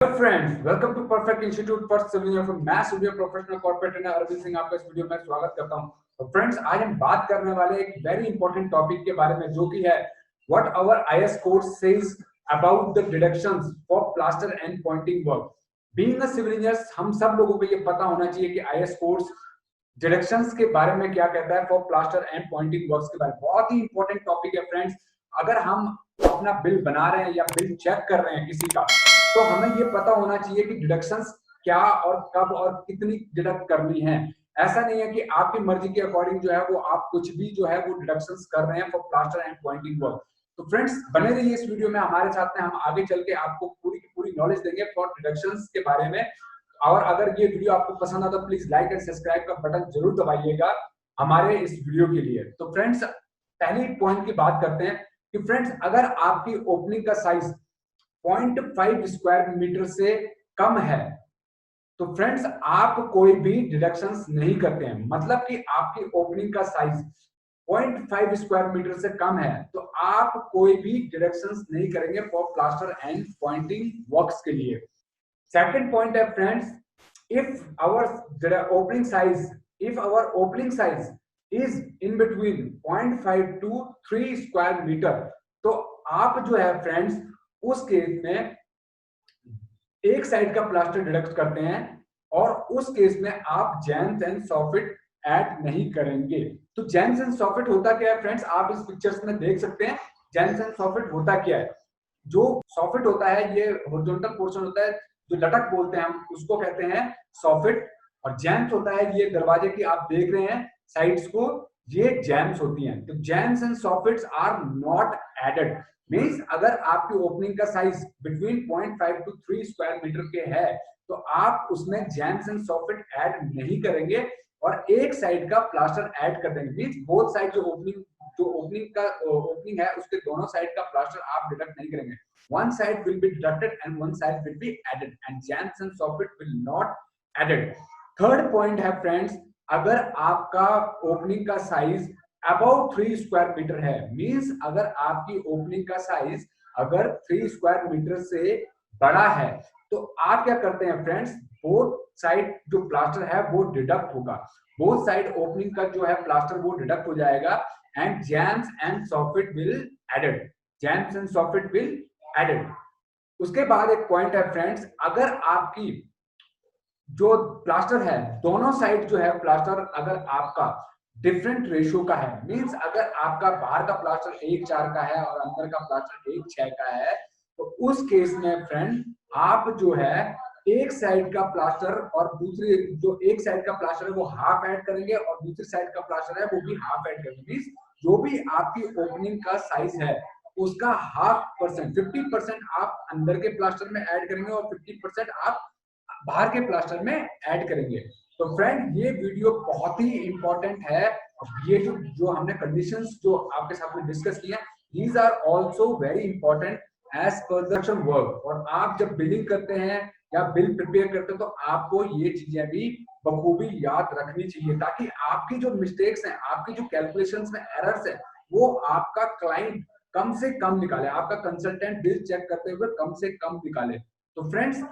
Hello friends, welcome to Perfect Institute for Civil Engineering. मैं studio professional corporate trainer Arvind Singh आपका इस video में स्वागत करता हूं। तो फ्रेंड्स, आज हम बात करने वाले एक वेरी इंपॉर्टेंट टॉपिक के बारे में, जो कि है what our IS code says about the deductions for plaster and pointing work. Being a civil engineer, हम सब लोगों को ये पता होना चाहिए कि आईएस कोड्स डिडक्शंस के बारे में क्या कहता है for plaster and Poynting works के बारे में। बहुत ही इंपॉर्टेंट टॉपिक है फ्रेंड्स। अगर हम अपना बिल बना रहे हैं या बिल चेक कर रहे हैं किसी का, तो हमें ये पता होना चाहिए कि डिडक्शंस क्या और कब और कितनी डिडक्ट करनी है। ऐसा नहीं है कि आपकी मर्जी के अकॉर्डिंग जो है वो आप कुछ भी जो है वो डिडक्शंस कर रहे हैं for plaster and pointing work. तो फ्रेंड्स, बने रहिए इस वीडियो में हमारे साथ में। हम आगे चल के आपको पूरी की पूरी नॉलेज देंगे फॉर डिडक्शंस के बारे में। और अगर ये वीडियो आपको पसंद आता तो प्लीज लाइक एंड सब्सक्राइब का बटन जरूर दबाइएगा हमारे इस वीडियो के लिए। तो फ्रेंड्स, पहली पॉइंट की बात करते हैं कि फ्रेंड्स, अगर आपकी ओपनिंग का साइज 0.5 स्क्वायर मीटर से कम है तो फ्रेंड्स आप कोई भी डिडक्शंस नहीं करते हैं। मतलब कि आपकी ओपनिंग का साइज 0.5 स्क्वायर मीटर से कम है तो आप कोई भी डिडक्शंस नहीं करेंगे for plaster and Poynting works के लिए। सेकंड पॉइंट है friends, if our opening size if our opening size is in between 0.5 to 3 square metre, तो आप जो है फ्रेंड्स उस केस में एक साइड का प्लास्टर डिडक्ट करते हैं और उस केस में आप जैम्स एंड सॉफिट ऐड नहीं करेंगे। तो जैम्स एंड सॉफिट होता क्या है फ्रेंड्स, आप इस पिक्चर्स में देख सकते हैं। जैम्स एंड सॉफिट होता क्या है? जो सॉफिट होता है ये हॉरिजॉन्टल पोर्शन होता है, जो लटक बोलते हैं हम उसको कहते हैं सॉफिट। और जैम्स होता है ये दरवाजे की आप देख रहे हैं साइड्स को, ये जैम्स होती हैं। तो jambs and soffits are not added. Means अगर आपकी ओपनिंग का size between 0.5 to 3 square metre के है तो आप उसमें जैम्स एंड सॉफिट ऐड नहीं करेंगे और एक साइड का प्लास्टर ऐड कर देंगे। मींस बोथ साइड जो ओपनिंग है उसके दोनों साइड का प्लास्टर आप डिडक्ट नहीं करेंगे। one side will be deducted and one side will be added and jams and soffit will not added. Third point है फ्रेंड्स, अगर आपका ओपनिंग का साइज अबाउट 3 स्क्वायर मीटर है, मींस अगर आपकी ओपनिंग का साइज अगर 3 स्क्वायर मीटर से बड़ा है तो आप क्या करते हैं फ्रेंड्स, बोथ साइड जो प्लास्टर है वो डिडक्ट होगा। बोथ साइड ओपनिंग का जो है प्लास्टर वो डिडक्ट हो जाएगा and jambs and soffit will added. Jambs and soffit will added. उसके बाद एक पॉइंट है फ्रेंड्स, अगर आपकी जो प्लास्टर है दोनों साइड जो है प्लास्टर अगर आपका डिफरेंट रेशियो का है, मींस अगर आपका बाहर का प्लास्टर 1:4 का है और अंदर का प्लास्टर 1:6 का है, तो उस केस में फ्रेंड आप जो है एक साइड का प्लास्टर और दूसरी जो एक साइड का प्लास्टर है वो हाफ ऐड करेंगे और दूसरी साइड का प्लास्टर है वो भी हाफ ऐड करेंगे। मींस जो भी आपकी ओपनिंग का साइज है उसका 50% आप अंदर के प्लास्टर में ऐड करेंगे और 50% आप बाहर के प्लास्टर में ऐड करेंगे। तो फ्रेंड, ये वीडियो बहुत ही इंपॉर्टेंट है। ये जो हमने कंडीशंस जो आपके साथ में डिस्कस किए हैं, these are also very important as per production work. और आप जब बिलिंग करते हैं या बिल प्रिपेयर करते हैं तो आपको ये चीजें भी बखूबी याद रखनी चाहिए ताकि आपकी जो मिस्टेक्स हैं, आपकी जो कैलकुलेशंस में एरर्स हैं, वो आपका क्लाइंट कम से कम निकाले, आपका कंसल्टेंट बिल चेक करते हुए कम से कम निकाले। तो फ्रेंड्स,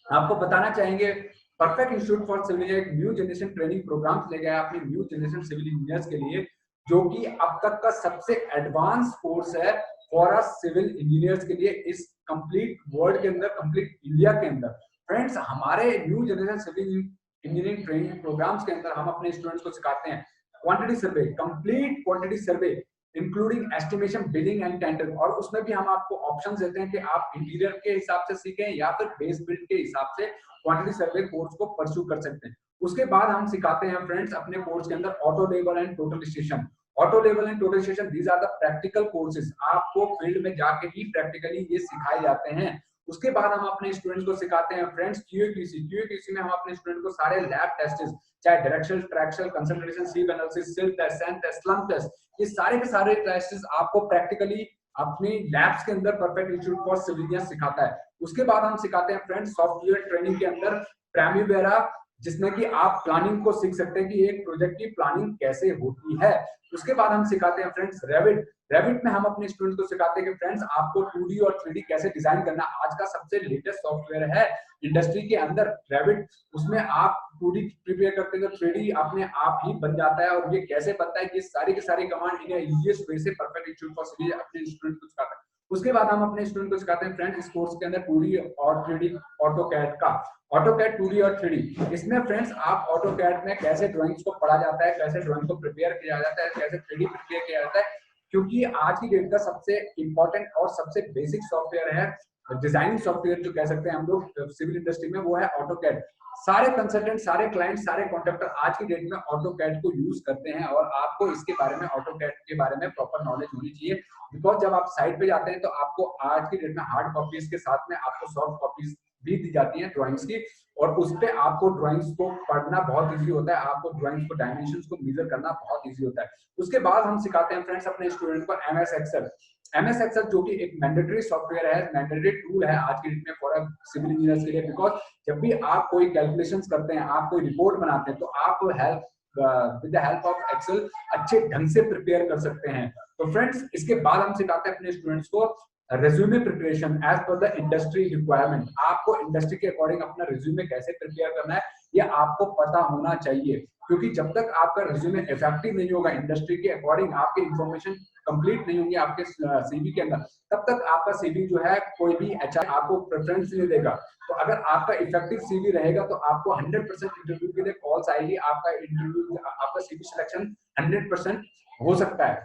आपको बताना चाहेंगे perfect institute for civil engineering new generation training programmes ले गया अपने न्यू जनरेशन सिविल इंजीनियर्स के लिए, जो कि अब तक का सबसे एडवांस कोर्स है फॉर अ सिविल इंजीनियर्स के लिए इस कंप्लीट वर्ल्ड के अंदर, कंप्लीट इंडिया के अंदर। फ्रेंड्स, हमारे new generation civil engineering training programmes के अंदर हम अपने स्टूडेंट्स को सिखाते हैं quantity survey, complete quantity survey including estimation, billing and tender. और उसमें भी हम आपको ऑप्शंस देते हैं कि आप इंटीरियर के हिसाब से सीखें या फिर बेस बिल्ड के हिसाब से क्वांटिटी सर्वे कोर्स को परस्यू कर सकते हैं। उसके बाद हम सिखाते हैं फ्रेंड्स अपने कोर्स के अंदर auto level and total station. Auto level and total station, these are the practical courses. आपको फील्ड में जाके ही प्रैक्टिकली ये सिखाए जाते हैं। उसके बाद हम अपने स्टूडेंट्स को सिखाते हैं फ्रेंड्स QAQC। QAQC में हम अपने स्टूडेंट को सारे लैब टेस्ट, चाहे directional, tractional, concentration, sleep analysis, silt test, sand test, slump test, ये सारे के सारे टेस्ट आपको प्रैक्टिकली अपनी लैब्स के अंदर perfect institute for civil engineers सिखाता है। उसके बाद हम सिखाते हैं फ्रेंड्स सॉफ्टवेयर ट्रेनिंग के अंदर प्राइमवेरा, जिसमें कि आप प्लानिंग को सीख सकते हैं कि एक प्रोजेक्ट की प्लानिंग कैसे होती है। उसके बाद हम सिखाते हैं फ्रेंड्स रेविट। रेविट में हम अपने स्टूडेंट को सिखाते हैं कि फ्रेंड्स आपको 2D और 3D कैसे डिजाइन करना। आज का सबसे लेटेस्ट सॉफ्टवेयर है इंडस्ट्री के अंदर रेविट। उसमें आप 2D प्रिपेयर करते हैं तो 3D अपने आप ही बन जाता है। और ये कैसे बनता है, ये सारी की सारी कमांड इन्हें इजीएस्ट वे से परफेक्ट इंस्टीट्यूट फॉर सिविल अपने स्टूडेंट को सिखाता है। उसके बाद हम अपने स्टूडेंट को सिखाते हैं फ्रेंड्स इस कोर्स के अंदर 2D और 3D ऑटोकैड का। ऑटोकैड 2D और 3D, इसमें फ्रेंड्स आप ऑटोकैड में कैसे ड्राइंग्स को पढ़ा जाता है, कैसे ड्राइंग को प्रिपेयर किया जाता है, कैसे 3D प्रिपेयर किया जाता है। क्योंकि आज की डेट का सबसे इंपॉर्टेंट और सबसे बेसिक सॉफ्टवेयर है, डिजाइनिंग सॉफ्टवेयर जो कह सकते हैं हम लोग सिविल इंडस्ट्री में, वो है ऑटोकैड। सारे कंसल्टेंट, सारे क्लाइंट, सारे कॉन्ट्रैक्टर आज की डेट में ऑटोकैड को यूज करते हैं। और आपको इसके बारे में, ऑटोकैड के बारे में प्रॉपर नॉलेज होनी चाहिए। बिकॉज जब आप साइट पे जाते हैं तो आपको आज की डेट में हार्ड कॉपीज के साथ में आपको सॉफ्ट कॉपीज भी दी जाती हैं ड्राइंग्स की। और उस पे आपको ड्राइंग्स को पढ़ना बहुत इजी होता है, आपको ड्राइंग्स को डायमेंशंस को मेजर करना बहुत इजी होता है। उसके बाद हम सिखाते हैं फ्रेंड्स अपने स्टूडेंट को एमएस एक्सेल। एमएस एक्सेल जो कि एक मैंडेटरी सॉफ्टवेयर है, मैंडेटरी टूल है आज की डेट में फॉर सिविल इंजीनियर्स के लिए। बिकॉज जब भी आप कोई कैलकुलेशंस करते हैं, आप कोई रिपोर्ट बनाते हैं, तो आप with the help of Excel अच्छे ढंग से प्रिपेयर कर सकते हैं। तो फ्रेंड्स इसके बाद हम सिखाते हैं अपने स्टूडेंट्स को resume preparation as per the industry requirement. आपको इंडस्ट्री के अकॉर्डिंग अपना रेज्यूमे कैसे प्रिपेयर करना है ये आपको पता होना चाहिए। क्योंकि जब तक आपका रेज्यूमे इफेक्टिव नहीं होगा, इंडस्ट्री के अकॉर्डिंग आपकी इंफॉर्मेशन कंप्लीट नहीं होंगी आपके सीवी के अंदर, तब तक आपका सीवी जो है कोई भी एचआर आपको प्रेफरेंस नहीं देगा। तो अगर आपका इफेक्टिव सीवी रहेगा तो आपको 100% इंटरव्यू के लिए कॉल्स आएगी, आपका इंटरव्यू, आपका सीवी सिलेक्शन 100% हो सकता है।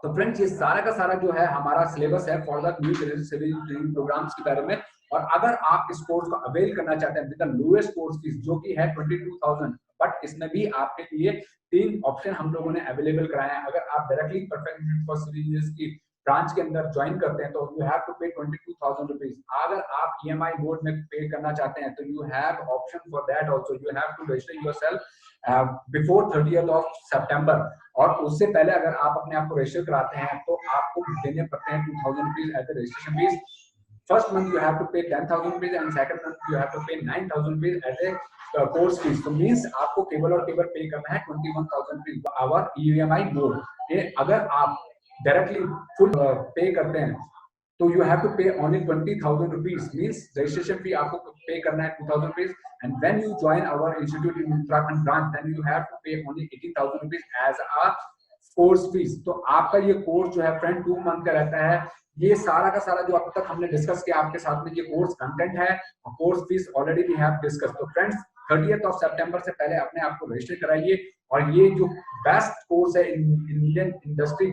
तो फ्रेंड्स ये सारा का सारा जो है हमारा सिलेबस है for the new civil training programmes के बारे में। और अगर आप इस कोर्स को अवेल करना चाहते हैं with the lowest course fees जो कि है 22,000, बट इसमें भी आपके लिए 3 ऑप्शन हम लोगों ने अवेलेबल कराए हैं। अगर आप directly perfect for civil engineers की ब्रांच के अंदर ज्वाइन करते हैं तो यू हैव टू पे 22,000 रुपीज। अगर आप ईएमआई मोड में पे करना चाहते हैं तो you have option for that also. You have to register yourself before 30th of September। और उससे पहले अगर आप अपने आप को रजिस्टर कराते हैं तो आपको देने पड़ते हैं 2,000 rupees as a registration fees. First month you have to pay 10,000 rupees and second month you have to pay 9,000 rupees as a course fees। तो means आपको केवल और केवल पे करना है 21,000 rupees our EMI mode। ये अगर आप डायरेक्टली फुल पे करते हैं तो you have to pay only 20,000 rupees। means registration fee आपको पे करना है 2,000 rupees and when you join our institute in Uttarakhand branch then you have to pay only 18,000 rupees as a course fees. तो आपका ये कोर्स जो है friend 2 month का रहता है। ये सारा का सारा जो अब तक हमने डिस्कस किया आपके साथ में, ये कोर्स कंटेंट है और course fees already we have discuss. तो फ्रेंड्स 30th of September से पहले अपने आप को रजिस्टर कराइए। और ये जो बेस्ट कोर्स है इंडियन इंडस्ट्री